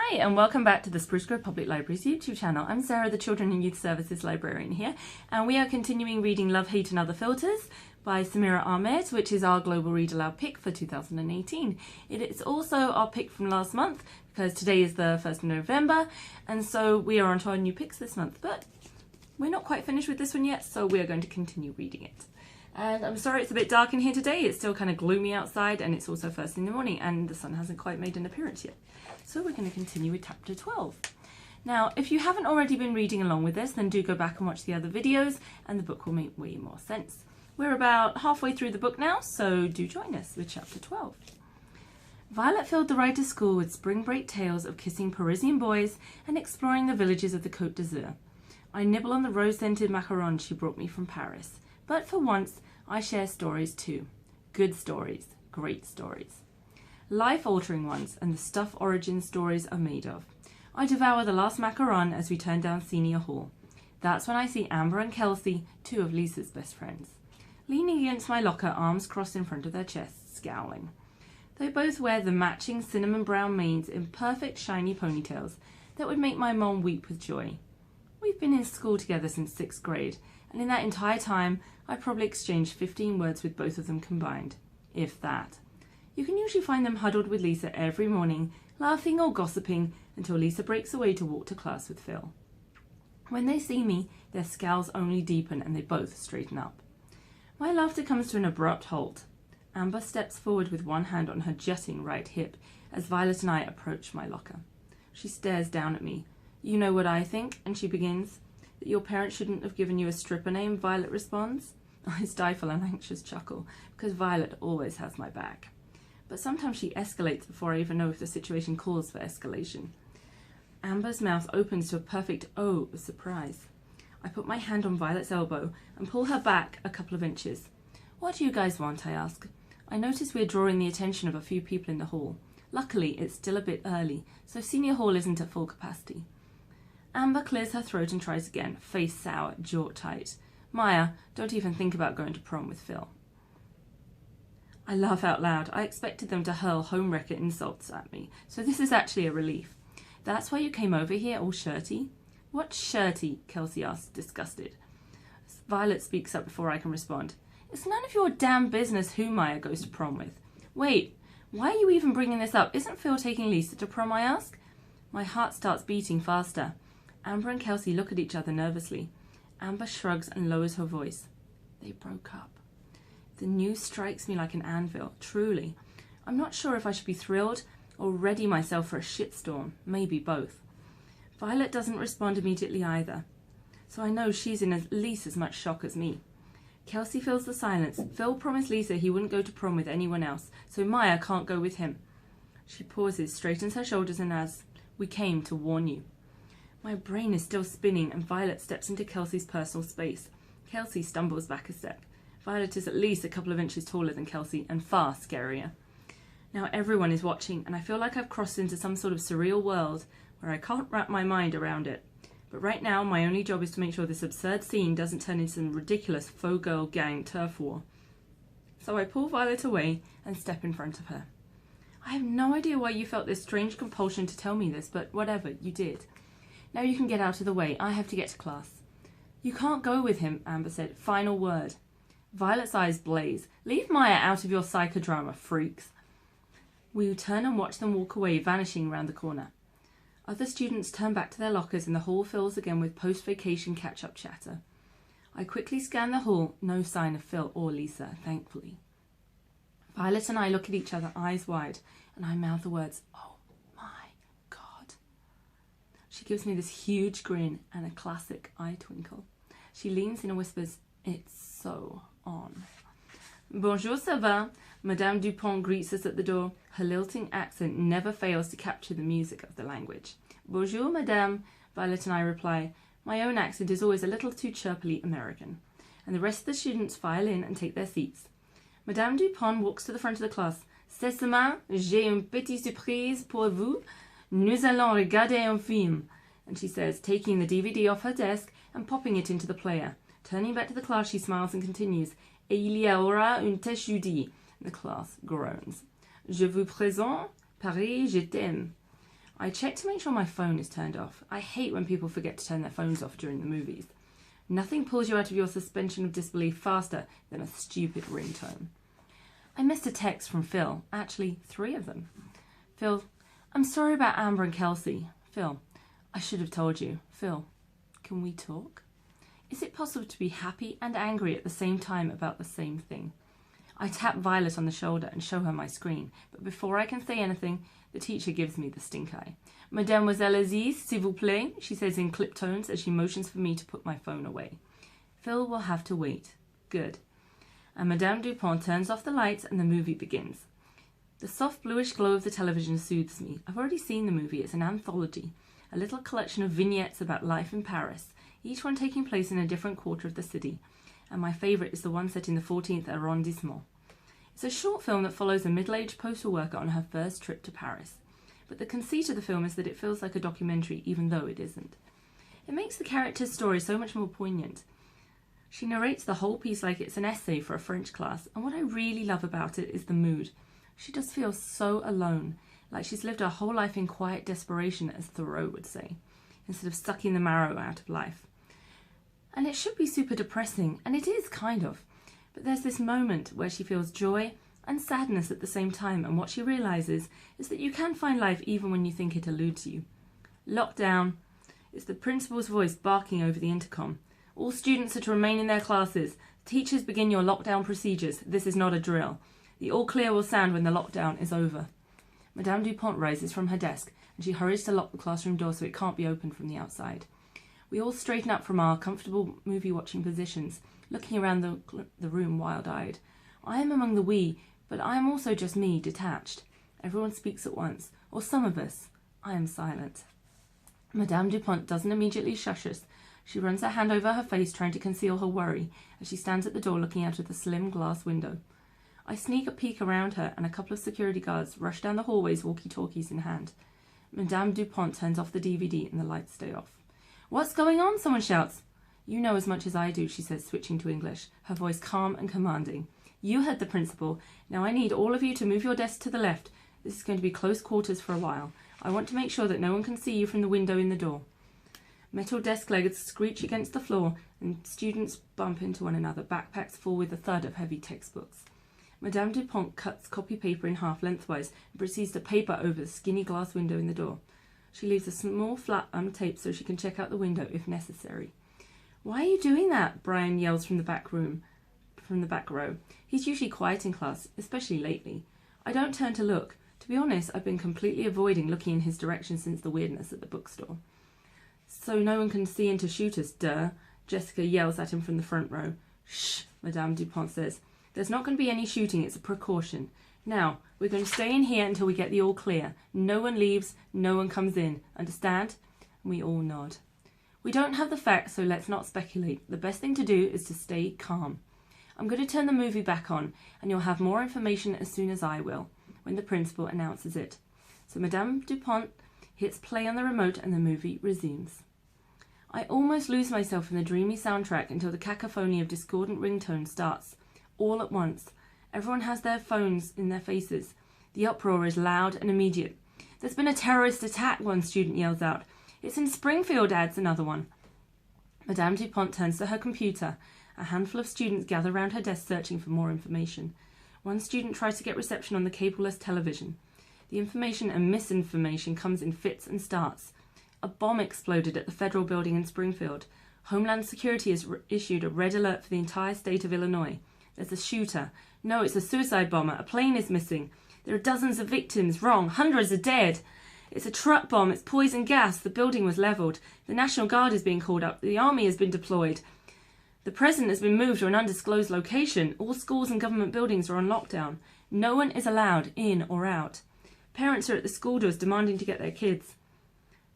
Hi and welcome back to the Spruce Grove Public Library's YouTube channel. I'm Sarah, the Children and Youth Services Librarian here, and we are continuing reading Love, Hate and Other Filters by Samira Ahmed, which is our Global Read Aloud pick for 2018. It is also our pick from last month because today is the 1st of November, and so we are on to our new picks this month, but we're not quite finished with this one yet, so we are going to continue reading it. And I'm sorry it's a bit dark in here today. It's still kind of gloomy outside, and it's also first in the morning and the sun hasn't quite made an appearance yet. So we're going to continue with chapter 12. Now, if you haven't already been reading along with this, then do go back and watch the other videos and the book will make way more sense. We're about halfway through the book now, so do join us with chapter 12. Violet filled the ride to school with spring break tales of kissing Parisian boys and exploring the villages of the Côte d'Azur. I nibble on the rose-scented macarons she brought me from Paris. But for once, I share stories too. Good stories, great stories. Life-altering ones, and the stuff origin stories are made of. I devour the last macaron as we turn down Senior Hall. That's when I see Amber and Kelsey, two of Lisa's best friends, leaning against my locker, arms crossed in front of their chests, scowling. They both wear the matching cinnamon brown manes in perfect shiny ponytails that would make my mom weep with joy. We've been in school together since 6th grade, and in that entire time, I probably exchanged 15 words with both of them combined, if that. You can usually find them huddled with Lisa every morning, laughing or gossiping until Lisa breaks away to walk to class with Phil. When they see me, their scowls only deepen and they both straighten up. My laughter comes to an abrupt halt. Amber steps forward with one hand on her jutting right hip as Violet and I approach my locker. She stares down at me. "You know what I think?" and she begins. "That your parents shouldn't have given you a stripper name," Violet responds. I stifle an anxious chuckle, because Violet always has my back. But sometimes she escalates before I even know if the situation calls for escalation. Amber's mouth opens to a perfect O of surprise. I put my hand on Violet's elbow and pull her back a couple of inches. "What do you guys want?" I ask. I notice we're drawing the attention of a few people in the hall. Luckily, it's still a bit early, so Senior Hall isn't at full capacity. Amber clears her throat and tries again, face sour, jaw tight. "Maya, don't even think about going to prom with Phil." I laugh out loud. I expected them to hurl homewrecker insults at me, so this is actually a relief. "That's why you came over here all shirty?" "What's shirty?" Kelsey asks, disgusted. Violet speaks up before I can respond. "It's none of your damn business who Maya goes to prom with." "Wait, why are you even bringing this up? Isn't Phil taking Lisa to prom?" I ask. My heart starts beating faster. Amber and Kelsey look at each other nervously. Amber shrugs and lowers her voice. They broke up. The news strikes me like an anvil, truly. I'm not sure if I should be thrilled or ready myself for a shitstorm, maybe both. Violet doesn't respond immediately either, so I know she's in at least as much shock as me. Kelsey fills the silence. Phil promised Lisa he wouldn't go to prom with anyone else, so Maya can't go with him. She pauses, straightens her shoulders and adds, "We came to warn you." My brain is still spinning and Violet steps into Kelsey's personal space. Kelsey stumbles back a step. Violet is at least a couple of inches taller than Kelsey and far scarier. Now everyone is watching and I feel like I've crossed into some sort of surreal world where I can't wrap my mind around it. But right now my only job is to make sure this absurd scene doesn't turn into some ridiculous faux girl gang turf war. So I pull Violet away and step in front of her. "I have no idea why you felt this strange compulsion to tell me this, but whatever, you did. Now you can get out of the way. I have to get to class." "You can't go with him," Amber said. "Final word." Violet's eyes blaze. "Leave Maya out of your psychodrama, freaks." We turn and watch them walk away, vanishing around the corner. Other students turn back to their lockers and the hall fills again with post-vacation catch-up chatter. I quickly scan the hall. No sign of Phil or Lisa, thankfully. Violet and I look at each other, eyes wide, and I mouth the words, "Oh my God." She gives me this huge grin and a classic eye twinkle. She leans in and whispers, "It's so on." "Bonjour, ça va?" Madame Dupont greets us at the door. Her lilting accent never fails to capture the music of the language. "Bonjour, madame," Violet and I reply. My own accent is always a little too chirpily American. And the rest of the students file in and take their seats. Madame Dupont walks to the front of the class. "Ce matin, j'ai une petite surprise pour vous. Nous allons regarder un film." And she says, taking the DVD off her desk and popping it into the player. Turning back to the class, she smiles and continues, "Et il y aura un test jeudi." The class groans. "Je vous présente Paris, je t'aime." I check to make sure my phone is turned off. I hate when people forget to turn their phones off during the movies. Nothing pulls you out of your suspension of disbelief faster than a stupid ringtone. I missed a text from Phil, actually 3 of them. Phil, I'm sorry about Amber and Kelsey. Phil, I should have told you. Phil, can we talk? Is it possible to be happy and angry at the same time about the same thing? I tap Violet on the shoulder and show her my screen, but before I can say anything, the teacher gives me the stink eye. Mademoiselle Aziz, s'il vous plaît, she says in clipped tones as she motions for me to put my phone away. Phil will have to wait. Good. And Madame Dupont turns off the lights and the movie begins. The soft bluish glow of the television soothes me. I've already seen the movie. It's an anthology, a little collection of vignettes about life in Paris, each one taking place in a different quarter of the city, and my favourite is the one set in the 14th arrondissement. It's a short film that follows a middle-aged postal worker on her first trip to Paris, but the conceit of the film is that it feels like a documentary even though it isn't. It makes the character's story so much more poignant. She narrates the whole piece like it's an essay for a French class, and what I really love about it is the mood. She does feel so alone, like she's lived her whole life in quiet desperation, as Thoreau would say, instead of sucking the marrow out of life. And it should be super depressing, and it is kind of, but there's this moment where she feels joy and sadness at the same time, and what she realises is that you can find life even when you think it eludes you. Lockdown is the principal's voice barking over the intercom. All students are to remain in their classes. Teachers, begin your lockdown procedures. This is not a drill. The all clear will sound when the lockdown is over. Madame Dupont rises from her desk and she hurries to lock the classroom door so it can't be opened from the outside. We all straighten up from our comfortable movie-watching positions, looking around the room wild-eyed. I am among the we, but I am also just me, detached. Everyone speaks at once, or some of us. I am silent. Madame Dupont doesn't immediately shush us. She runs her hand over her face, trying to conceal her worry, as she stands at the door looking out of the slim glass window. I sneak a peek around her, and a couple of security guards rush down the hallways, walkie-talkies in hand. Madame Dupont turns off the DVD and the lights stay off. "What's going on?" someone shouts. "You know as much as I do," she says, switching to English, her voice calm and commanding. "You heard the principal. Now I need all of you to move your desks to the left. This is going to be close quarters for a while. I want to make sure that no one can see you from the window in the door." Metal desk legs screech against the floor and students bump into one another. Backpacks fall with a thud of heavy textbooks. Madame Dupont cuts copy paper in half lengthwise and proceeds to paper over the skinny glass window in the door. She leaves a small flap untaped so she can check out the window if necessary. "Why are you doing that?" Brian yells from the back row. He's usually quiet in class, especially lately. I don't turn to look. To be honest, I've been completely avoiding looking in his direction since the weirdness at the bookstore. "So no one can see in to shoot us, duh," Jessica yells at him from the front row. "Shh," Madame Dupont says. "There's not going to be any shooting, it's a precaution. Now, we're going to stay in here until we get the all clear. No one leaves, no one comes in. Understand?" And we all nod. We don't have the facts, so let's not speculate. The best thing to do is to stay calm. I'm going to turn the movie back on, and you'll have more information as soon as I will, when the principal announces it. So Madame Dupont hits play on the remote and the movie resumes. I almost lose myself in the dreamy soundtrack until the cacophony of discordant ringtones starts. All at once. Everyone has their phones in their faces. The uproar is loud and immediate. "There's been a terrorist attack," one student yells out. "It's in Springfield," adds another one. Madame Dupont turns to her computer. A handful of students gather round her desk searching for more information. One student tries to get reception on the cableless television. The information and misinformation comes in fits and starts. A bomb exploded at the federal building in Springfield. Homeland Security has issued a red alert for the entire state of Illinois. There's a shooter. No, it's a suicide bomber. A plane is missing. There are dozens of victims. Wrong. Hundreds are dead. It's a truck bomb. It's poison gas. The building was leveled. The National Guard is being called up. The army has been deployed. The president has been moved to an undisclosed location. All schools and government buildings are on lockdown. No one is allowed in or out. Parents are at the school doors demanding to get their kids.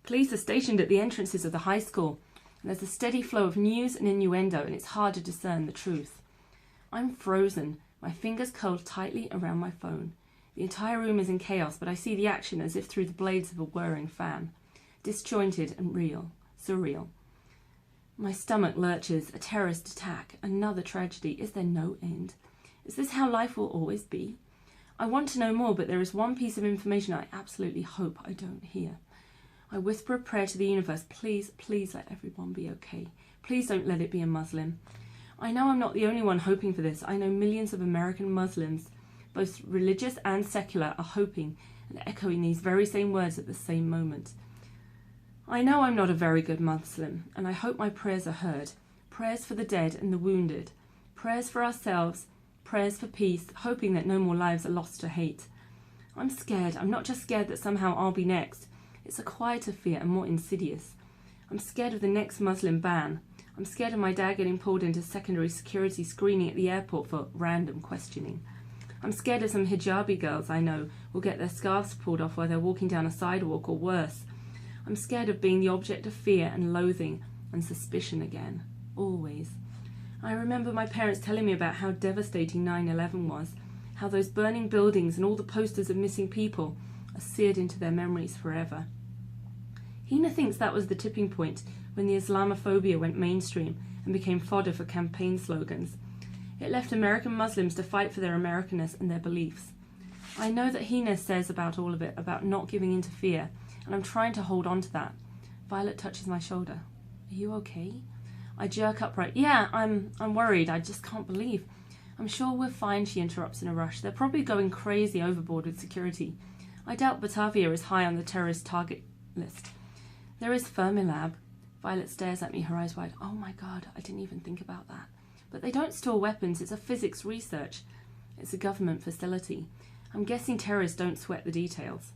Police are stationed at the entrances of the high school. And there's a steady flow of news and innuendo, and it's hard to discern the truth. I'm frozen, my fingers curled tightly around my phone. The entire room is in chaos, but I see the action as if through the blades of a whirring fan. Disjointed and real. Surreal. My stomach lurches. A terrorist attack. Another tragedy. Is there no end? Is this how life will always be? I want to know more, but there is one piece of information I absolutely hope I don't hear. I whisper a prayer to the universe, please, please let everyone be okay. Please don't let it be a Muslim. I know I'm not the only one hoping for this. I know millions of American Muslims, both religious and secular, are hoping and echoing these very same words at the same moment. I know I'm not a very good Muslim, and I hope my prayers are heard. Prayers for the dead and the wounded. Prayers for ourselves. Prayers for peace, hoping that no more lives are lost to hate. I'm scared. I'm not just scared that somehow I'll be next. It's a quieter fear and more insidious. I'm scared of the next Muslim ban. I'm scared of my dad getting pulled into secondary security screening at the airport for random questioning. I'm scared of some hijabi girls I know will get their scarves pulled off while they're walking down a sidewalk or worse. I'm scared of being the object of fear and loathing and suspicion again. Always. I remember my parents telling me about how devastating 9/11 was, how those burning buildings and all the posters of missing people are seared into their memories forever. Hina thinks that was the tipping point when the Islamophobia went mainstream and became fodder for campaign slogans. It left American Muslims to fight for their Americanness and their beliefs. I know that Hina says about all of it, about not giving in to fear, and I'm trying to hold on to that. Violet touches my shoulder. Are you okay? I jerk upright. Yeah, I'm worried. I just can't believe. I'm sure we're fine, she interrupts in a rush. They're probably going crazy overboard with security. I doubt Batavia is high on the terrorist target list. There is Fermilab. Violet stares at me, her eyes wide. Oh my God, I didn't even think about that. But they don't store weapons. It's a physics research. It's a government facility. I'm guessing terrorists don't sweat the details.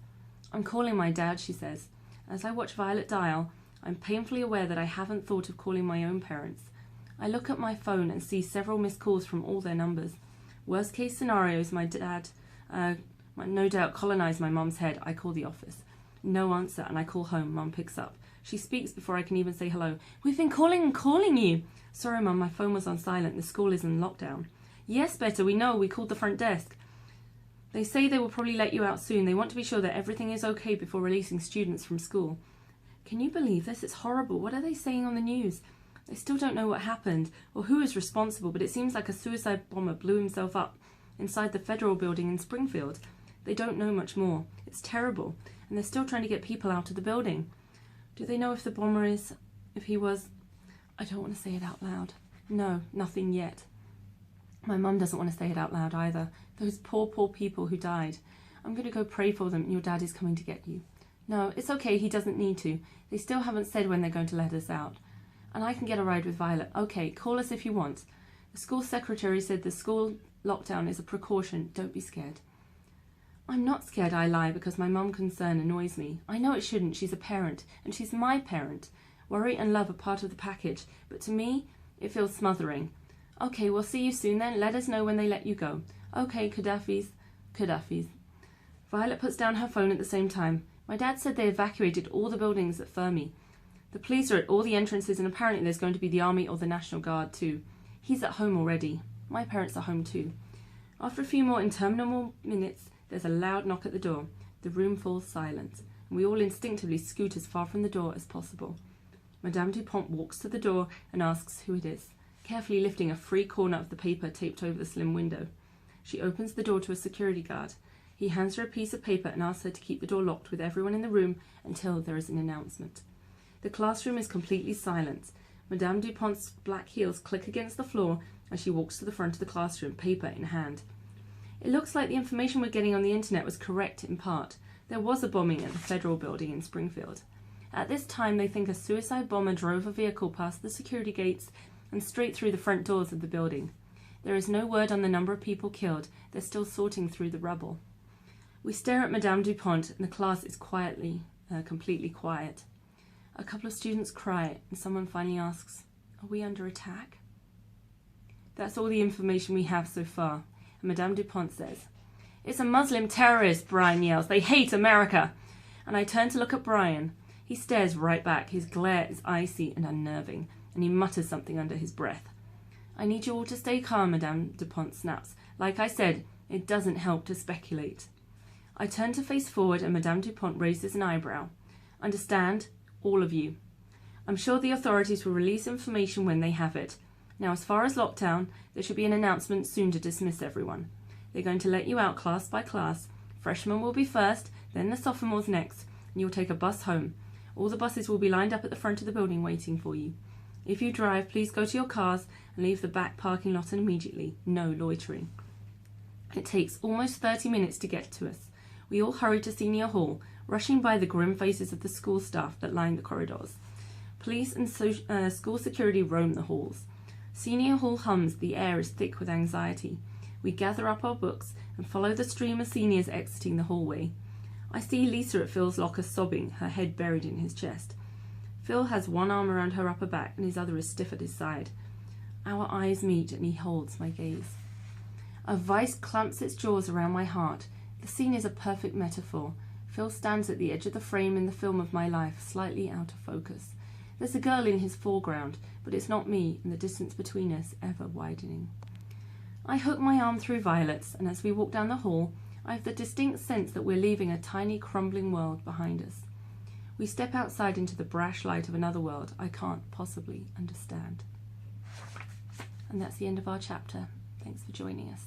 I'm calling my dad, she says. As I watch Violet dial, I'm painfully aware that I haven't thought of calling my own parents. I look at my phone and see several missed calls from all their numbers. Worst case scenarios, my dad no doubt colonized my mum's head. I call the office. No answer, and I call home. Mum picks up. She speaks before I can even say hello. We've been calling and calling you. Sorry, Mum, my phone was on silent. The school is in lockdown. Yes, Betta, we know. We called the front desk. They say they will probably let you out soon. They want to be sure that everything is okay before releasing students from school. Can you believe this? It's horrible. What are they saying on the news? They still don't know what happened or who is responsible, but it seems like a suicide bomber blew himself up inside the federal building in Springfield. They don't know much more. It's terrible, and they're still trying to get people out of the building. Do they know if the bomber is, if he was... I don't want to say it out loud. No, nothing yet. My mum doesn't want to say it out loud either. Those poor, poor people who died. I'm going to go pray for them, and your dad is coming to get you. No, it's okay, he doesn't need to. They still haven't said when they're going to let us out. And I can get a ride with Violet. Okay, call us if you want. The school secretary said the school lockdown is a precaution. Don't be scared. I'm not scared, I lie, because my mum's concern annoys me. I know it shouldn't. She's a parent, and she's my parent. Worry and love are part of the package, but to me, it feels smothering. Okay, we'll see you soon then. Let us know when they let you go. Okay, Gaddafi's. Violet puts down her phone at the same time. My dad said they evacuated all the buildings at Fermi. The police are at all the entrances, and apparently there's going to be the army or the National Guard too. He's at home already. My parents are home too. After a few more interminable minutes, there's a loud knock at the door. The room falls silent, and we all instinctively scoot as far from the door as possible. Madame Dupont walks to the door and asks who it is, carefully lifting a free corner of the paper taped over the slim window. She opens the door to a security guard. He hands her a piece of paper and asks her to keep the door locked with everyone in the room until there is an announcement. The classroom is completely silent. Madame Dupont's black heels click against the floor as she walks to the front of the classroom, paper in hand. It looks like the information we're getting on the internet was correct in part. There was a bombing at the federal building in Springfield. At this time, they think a suicide bomber drove a vehicle past the security gates and straight through the front doors of the building. There is no word on the number of people killed. They're still sorting through the rubble. We stare at Madame Dupont, and the class is completely quiet. A couple of students cry, and someone finally asks, "Are we under attack?" That's all the information we have so far, and Madame Dupont says, "It's a Muslim terrorist," Brian yells. "They hate America." And I turn to look at Brian. He stares right back. His glare is icy and unnerving, and he mutters something under his breath. "I need you all to stay calm," Madame Dupont snaps. "Like I said, it doesn't help to speculate." I turn to face forward, and Madame Dupont raises an eyebrow. "Understand? All of you. I'm sure the authorities will release information when they have it. Now, as far as lockdown, there should be an announcement soon to dismiss everyone. They're going to let you out class by class. Freshmen will be first, then the sophomores next, and you'll take a bus home. All the buses will be lined up at the front of the building waiting for you. If you drive, please go to your cars and leave the back parking lot immediately. No loitering. It takes almost 30 minutes to get to us. We all hurry to Senior Hall, rushing by the grim faces of the school staff that line the corridors. Police and school security roam the halls. Senior Hall hums, the air is thick with anxiety. We gather up our books and follow the stream of seniors exiting the hallway. I see Lisa at Phil's locker sobbing, her head buried in his chest. Phil has one arm around her upper back and his other is stiff at his side. Our eyes meet and he holds my gaze. A vice clamps its jaws around my heart. The scene is a perfect metaphor. Phil stands at the edge of the frame in the film of my life, slightly out of focus. There's a girl in his foreground, but it's not me, and the distance between us ever widening. I hook my arm through Violet's, and as we walk down the hall, I have the distinct sense that we're leaving a tiny, crumbling world behind us. We step outside into the brash light of another world I can't possibly understand. And that's the end of our chapter. Thanks for joining us.